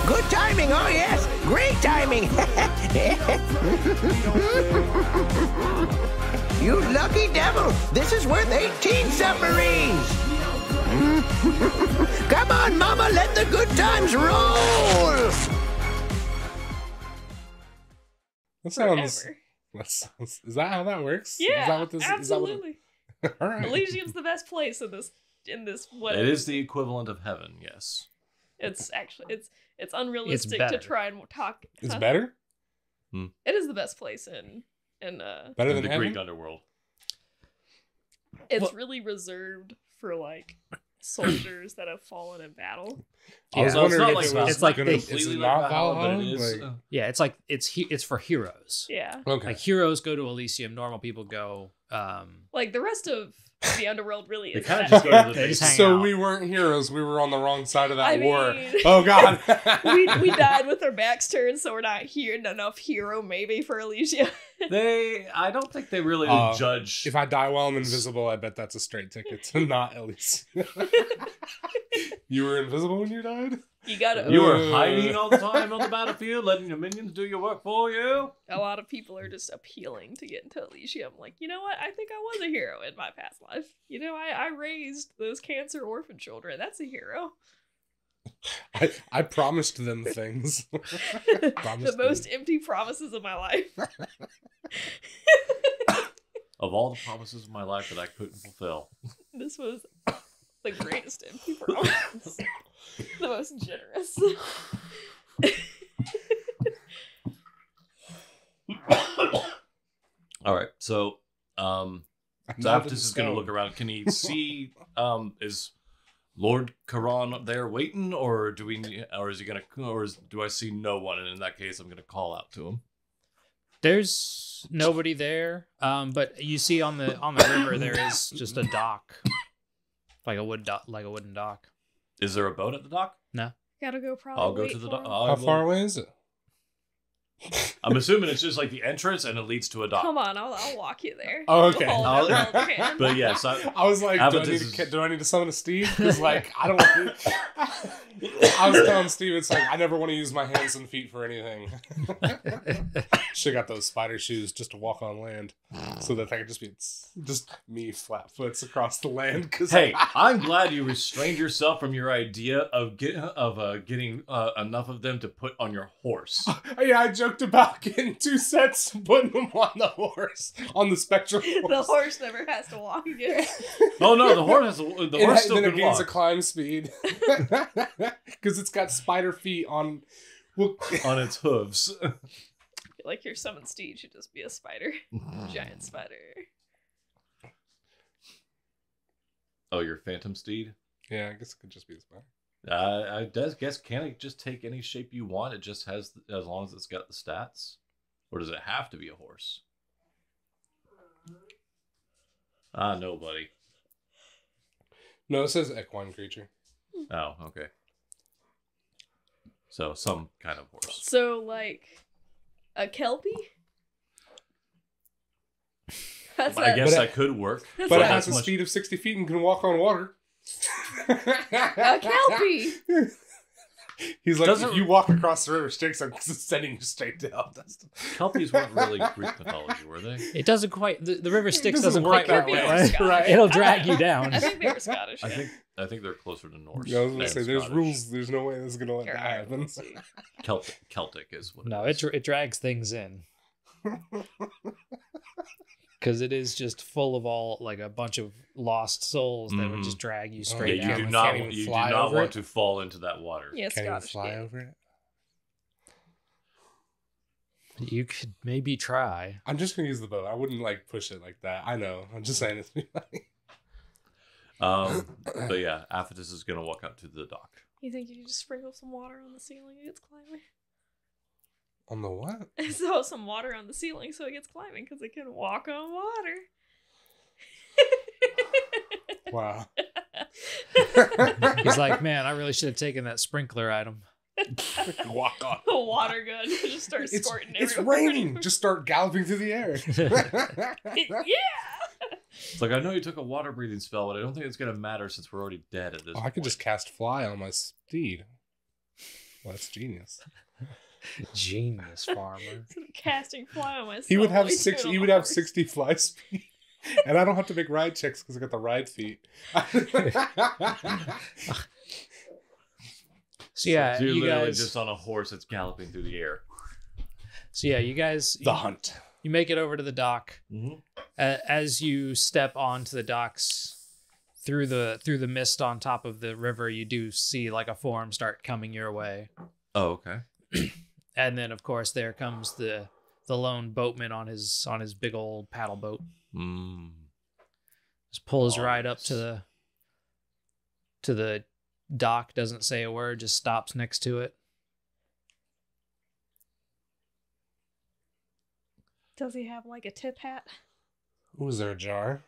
Good timing, oh yes, great timing. You lucky devil, this is worth 18 submarines. Come on, mama, let the good times roll. That sounds... Is that how that works? Yeah, is that what this, absolutely. All right. Elysium's the best place in this whatever. It is the equivalent of heaven, yes. It's unrealistic to try and talk. It's better? It is the best place in Better than the heaven? Greek underworld. It's really reserved for like soldiers that have fallen in battle. I was So it's wondering not if like it was Valhalla. gonna, It's is completely it like not Valhalla, Valhalla? but it is. Like, Yeah, it's like it's for heroes. Yeah. okay. Like heroes go to Elysium, normal people go. Like the rest of the underworld really They is. kind of that. just go to the They just base. hang So out. we weren't heroes. We were on the wrong side of that I war. mean- Oh, God. we died with our backs turned, so we're not here enough hero maybe for Elysium. I don't think they really judge. If I die while I'm invisible, I bet that's a straight ticket to not at least. You were invisible when you died? You gotta. You were hiding all the time on the battlefield, letting your minions do your work for you. A lot of people are just appealing to get into Elysium. Like, you know what? I think I was a hero in my past life. You know, I raised those cancer orphan children. That's a hero. I promised them things. The most empty promises of my life. Of all the promises of my life that I couldn't fulfill. This was the greatest empty promise. The most generous. All right, so Zaptis is going to look around. Can he see? Is Lord Karan there waiting, or do is he going to, do I see no one? And in that case, I'm going to call out to him. There's nobody there, but you see on the river there is just a dock, like a wooden dock. Is there a boat at the dock? No. Gotta go probably. I'll go to the dock. How far away is it? I'm assuming it's just like the entrance and it leads to a dock. Come on, I'll walk you there. Oh, okay. Hold that little hand. But yes, I was like, do I need to summon a Steve? Because like I don't want to... I was telling Steve, it's like I never want to use my hands and feet for anything. Should have got those spider shoes just to walk on land, so that I could just be me flat foots across the land. Hey, I'm glad you restrained yourself from your idea of getting enough of them to put on your horse. Yeah, I joked about getting 2 sets and putting them on the horse, on the spectral horse. The horse never has to walk again. Oh no, the horse still then it can gains walk. a climb speed because it's got spider feet on its hooves. Like your summon steed should just be a spider. Giant spider. Oh, your phantom steed? Yeah, I guess it could just be a spider. I guess can it just take any shape you want? It just has, as long as it's got the stats, or does it have to be a horse? No, buddy. No, it says equine creature. Oh, okay. So some kind of horse. So like a kelpie. I guess that could work. But it has a speed of 60 feet and can walk on water. A kelpie. He's like, if you walk across the river Styx, I'm sending you straight down. Kelpies weren't really Greek mythology, were they? It doesn't quite. The river Styx doesn't doesn't work quite that work way. that way. Right. It'll drag you down. I think they were Scottish. I think they're closer to Norse. Yeah, I was gonna say, there's Scottish. rules. There's no way this is gonna let that happen. Celtic is what. No, it drags things in. Because it is just full of all, like, a bunch of lost souls that would just drag you straight Yeah, down. you Like, do not want to fall into that water. Yeah, Can't even Scottish. fly over it. You could maybe try. I'm just gonna use the boat. I wouldn't like push it like that. I know. I'm just saying it's But yeah, Aphetus is gonna walk out to the dock. You think you could just sprinkle some water on the ceiling and it gets climbing? on the what? So some water on the ceiling so it gets climbing because it can walk on water. Wow. He's like, man, I really should have taken that sprinkler item. Walk on. A water gun just starts squirting It's everywhere. raining. Just start galloping through the air. Yeah. It's like, I know you took a water breathing spell, but I don't think it's gonna matter since we're already dead at this point. I could just cast fly on my steed. Well, that's genius. Genius farmer. Casting fly on myself. He would have while he's doing He all would the have horse. 60 fly speed, and I don't have to make ride checks because I got the ride feet. So yeah, So you're you literally guys. just on a horse that's galloping through the air. So yeah, you guys. The hunt. You make it over to the dock. Mm-hmm. As you step onto the docks, through the mist on top of the river, you do see like a form start coming your way. Oh, okay. And then, of course, there comes the lone boatman on his big old paddle boat. Mm. Just pulls right up to the dock. Doesn't say a word. Just stops next to it. Does he have like a tip hat? Ooh, is there a jar?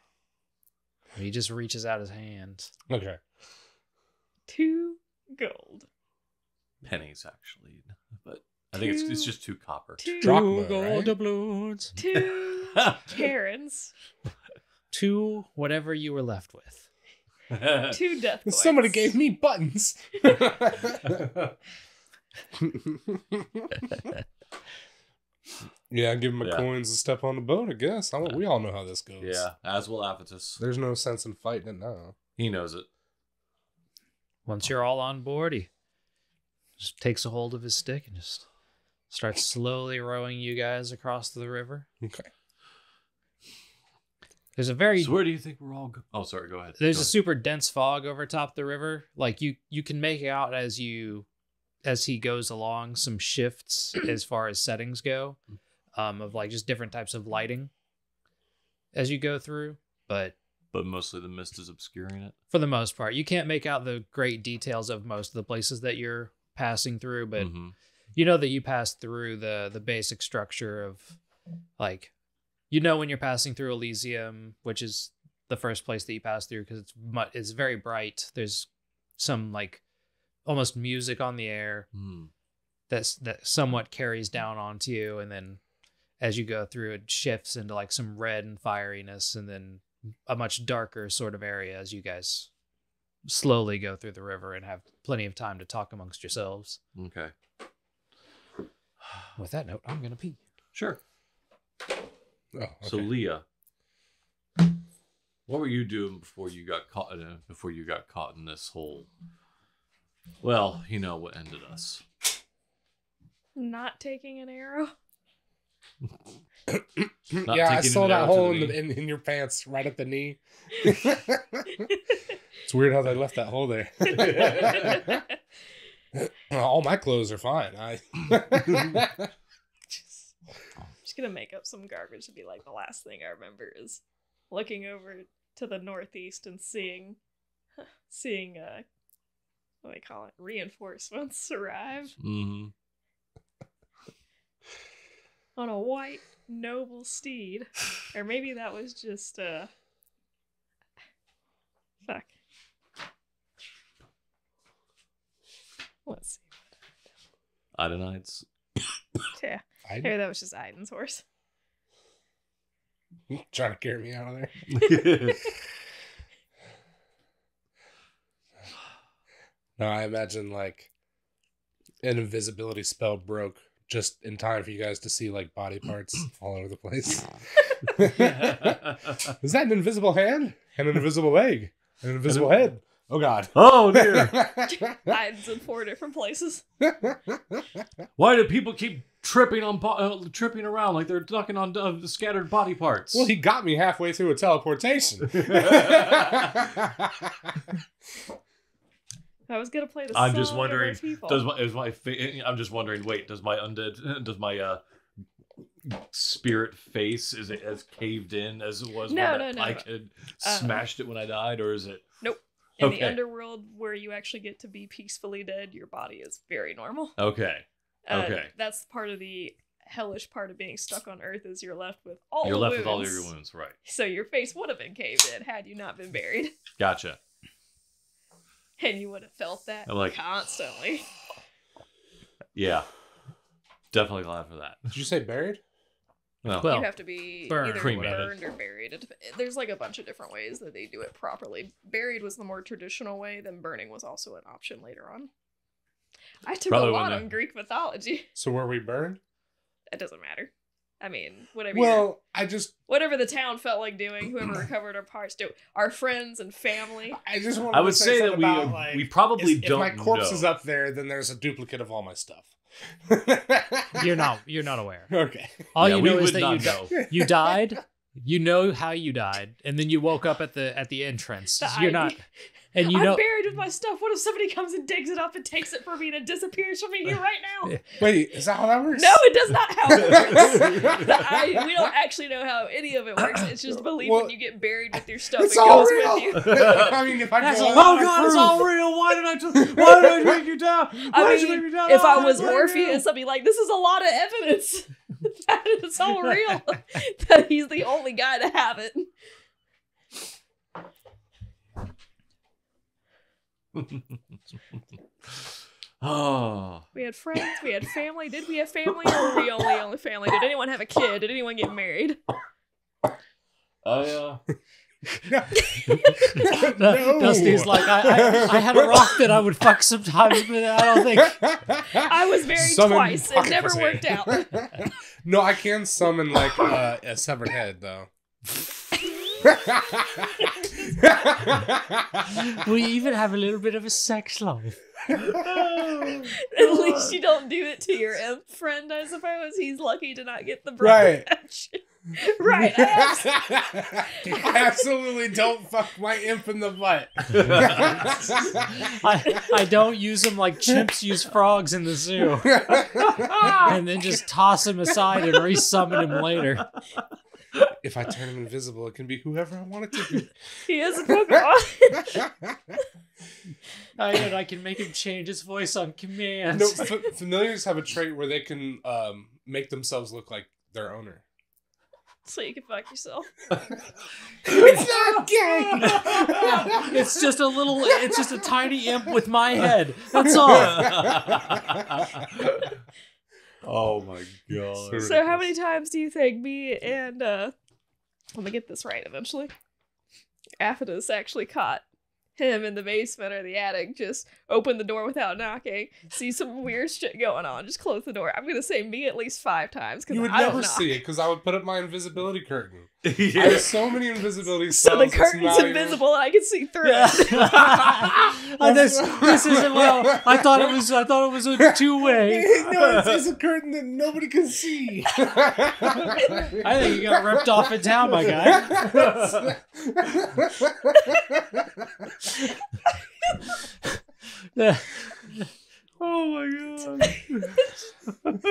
He just reaches out his hand. Okay. 2 gold. Pennies, actually. But I think it's just 2 copper. 2 Drachma, Two gold right? doubloons. 2 Karens. 2 whatever you were left with. 2 death points. Somebody gave me buttons. Yeah, give him my Yeah. coins and step on the boat, I guess. We all know how this goes. Yeah, as will Aphatus. There's no sense in fighting it now. He knows it. Once you're all on board, he just takes a hold of his stick and just starts slowly rowing you guys across the river. Okay. There's a very So where do you think we're all going? Oh, sorry, go ahead. there's Go a super dense fog over top the river. Like you can make out as he goes along some shifts as far as settings go, of like just different types of lighting as you go through. But But mostly the mist is obscuring it. for the most part, you can't make out the great details of most of the places that you're passing through. But Mhm. you know that you pass through the basic structure of, like, you know when you're passing through Elysium, which is the first place that you pass through because it's very bright. There's some like almost music on the air Mm. that somewhat carries down onto you, and then as you go through, it shifts into like some red and fieriness, and then a much darker sort of area as you guys slowly go through the river and have plenty of time to talk amongst yourselves. Okay. With that note, I'm gonna pee. Sure. Oh, okay. So Leah, what were you doing before you got caught? Before you got caught in this whole? Well, you know what ended us. Not taking an arrow. Not Yeah, I taking saw an that arrow to hole the in your pants right at the knee. It's weird how they left that hole there. All my clothes are fine. Just gonna make up some garbage to be like the last thing I remember is looking over to the northeast and seeing what do they call it? Reinforcements arrive Mm-hmm. on a white noble steed. Or maybe that was just fuck. Let's Idonides. see. Yeah. Maybe that was just Aiden's horse. Trying to carry me out of there. No, I imagine like an invisibility spell broke just in time for you guys to see like body parts all over the place. Is that an invisible hand? And an invisible leg? And an invisible head? Oh God. Oh dear! Aiden's in 4 different places. Why do people keep tripping around like they're knocking on scattered body parts? Well, he got me halfway through a teleportation. I was gonna play the I'm just song wondering. of our people. I'm just wondering. Wait, does my spirit face, is it as caved in as it was No, when no, no, I no. could smashed it when I died, or is it? Nope. In the Okay. underworld, where you actually get to be peacefully dead, your body is very normal. Okay. Okay. That's part of the hellish part of being stuck on Earth is you're left with all You're the left wounds. with all your wounds, right? So your face would have been caved in had you not been buried. Gotcha. And you would have felt that I'm like- constantly. Yeah. Definitely glad for that. Did you say buried? Well, Well, You have to be burned. either Cremated. burned or buried. There's like a bunch of different ways that they do it properly. Buried was the more traditional way, then burning was also an option later on. I took Probably a lot wouldn't on have. Greek mythology. So were we burned? It doesn't matter. I mean, whatever. Well, I just Whatever the town felt like doing, whoever recovered our parts, do our friends and family. just wanted I would to say that something about, like, we probably if don't my corpse know. is up there, then there's a duplicate of all my stuff. You're not aware. Okay. All Yeah, you we know is would that not know. you died. You know how you died, and then you woke up at the entrance. You're not, and you I'm know. buried with my stuff. What if somebody comes and digs it up and takes it from me and it disappears from me here right now? Wait, is that how that works? No, it does not how it works. We don't actually know how any of it works. It's just believed when you get buried with your stuff, It's it all goes real. with you. I mean, if I That's go, a lot of God, it's proof. all real. Why did I make you down? I mean, if I was Orpheus, I'd be like, this is a lot of evidence that it's all real. That he's the only guy to have it. Oh. We had friends, we had family. Did we have family or were we only family? Did anyone have a kid? Did anyone get married? Dusty's like, I had a rock that I would fuck sometimes, but I don't think. I was married Summon twice. It pocket never pussy. worked out. No, I can summon like a severed head though. We even have a little bit of a sex life. At least you don't do it to your imp friend, I suppose. He's lucky to not get the Right. brush. Right. I absolutely don't fuck my imp in the butt. I don't use them like chimps use frogs in the zoo, and then just toss him aside and resummon him later. If I turn him invisible, it can be whoever I want it to be. He is a Pokemon. I can make him change his voice on command. No, familiars have a trait where they can make themselves look like their owner. So you can fuck yourself. It's not gay. It's just a tiny imp with my head. That's all. Oh my god. So how many times do you think me and I'm gonna get this right eventually. Athena's actually caught him in the basement or the attic, just open the door without knocking, see some weird shit going on, just close the door. I'm gonna say me at least 5 times because You would I don't never knock. see it because I would put up my invisibility curtain. Yeah. I have so many invisibility So spells. the it's curtain's not even- invisible and I can see through it. This isn't well. I thought it was a 2-way. No, it's a curtain that nobody can see. I think you got ripped off in town, my guy. Oh my god.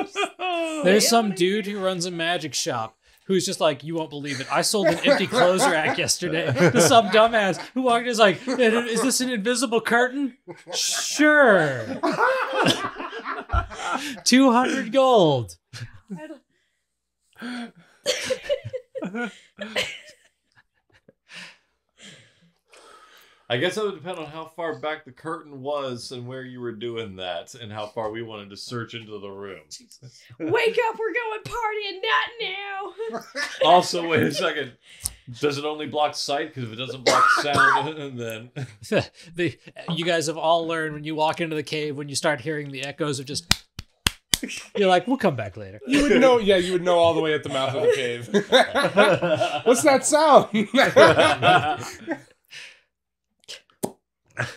There's some dude who runs a magic shop who's just like, you won't believe it. I sold an empty clothes rack yesterday to some dumbass who walked in and is like, is this an invisible curtain? Sure. 200 gold. I guess it would depend on how far back the curtain was and where you were doing that and how far we wanted to search into the room. Wake up, we're going partying, not now. Also, wait a second. Does it only block sight? Because if it doesn't block sound, then... You guys have all learned when you walk into the cave, when you start hearing the echoes of just... You're like, we'll come back later. You would know, yeah, you would know all the way at the mouth of the cave. What's that sound?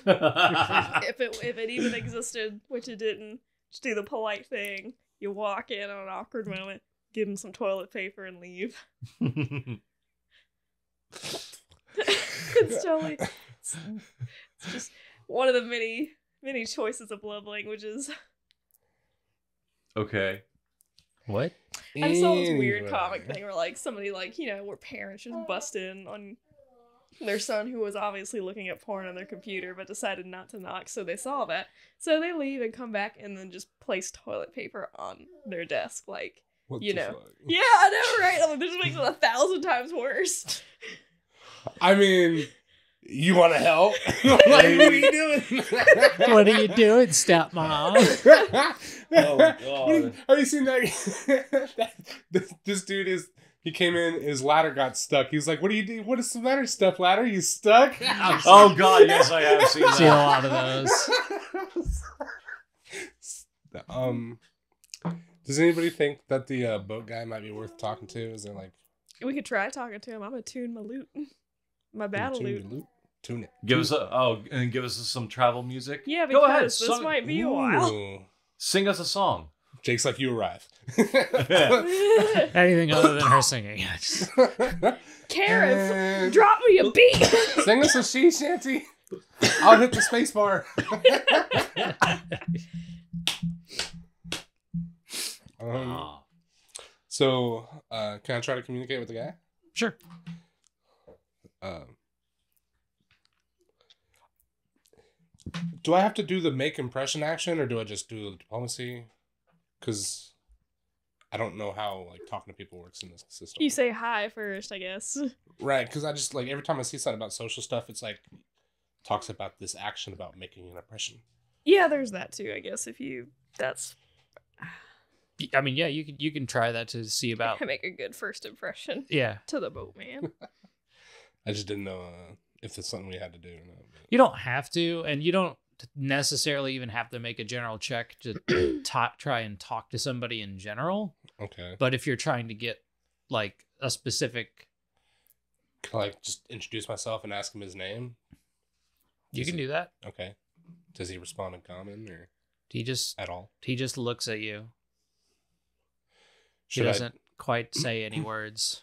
if it even existed, which it didn't, just do the polite thing. You walk in on an awkward moment, give him some toilet paper, and leave. It's totally. It's just one of the many choices of love languages. Okay. What? I saw this weird Anyway. comic thing where like somebody like, where parents just bust in on their son who was obviously looking at porn on their computer but decided not to knock, so they saw that. So they leave and come back and then just place toilet paper on their desk, like, What you the know. fuck? Yeah, I know, right? I'm like, this makes it 1,000 times worse. I mean, you want to help? Like, what are you doing? What are you doing, stepmom? Oh, God. Have you seen that? This dude he came in, his ladder got stuck. He's like, what do you do? What is the matter, step ladder? You stuck? Oh, God, yes, I have seen Seen a that. lot of those. Does anybody think that the boat guy might be worth talking to? Is there like We could try talking to him. I'm gonna tune my lute. My battle lute. Tune it. Give us some travel music. Yeah, Go ahead, because this might be a while. Ooh. Sing us a song. Jake's like, you arrive. Anything other than her singing. Karen, drop me a beat. Sing us a sea shanty. I'll hit the space bar. So, can I try to communicate with the guy? Sure. Do I have to do the make impression action, or do I just do the diplomacy? Because I don't know how like talking to people works in this system. You say hi first, I guess. Right, because I just like every time I see something about social stuff, it's like talks about this action about making an impression. Yeah, there's that too, I guess. That's I mean, yeah, you can try that to see about. make a good first impression. Yeah. To the boatman. I just didn't know if it's something we had to do or not. You don't have to, and you don't necessarily even have to make a general check to try and talk to somebody in general. Okay. But if you're trying to get like a specific, Can I like just introduce myself and ask him his name? you can do that. Okay. Does he respond in common or He just at all? looks at you. He Should doesn't quite say any words.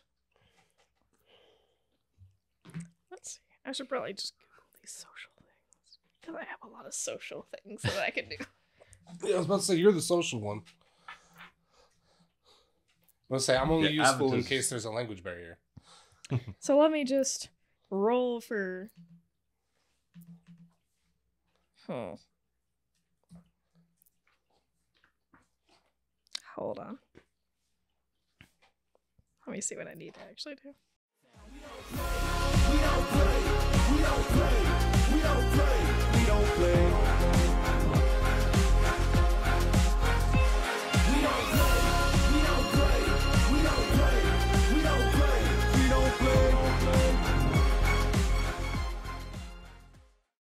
Let's see. I should probably just Google these social things. Because I have a lot of social things that I can do. Yeah, I was about to say, you're the social one. Let's say I'm only useful in case there's a language barrier. So let me just roll for... Hold on. Let me see what I need to actually do. We don't play.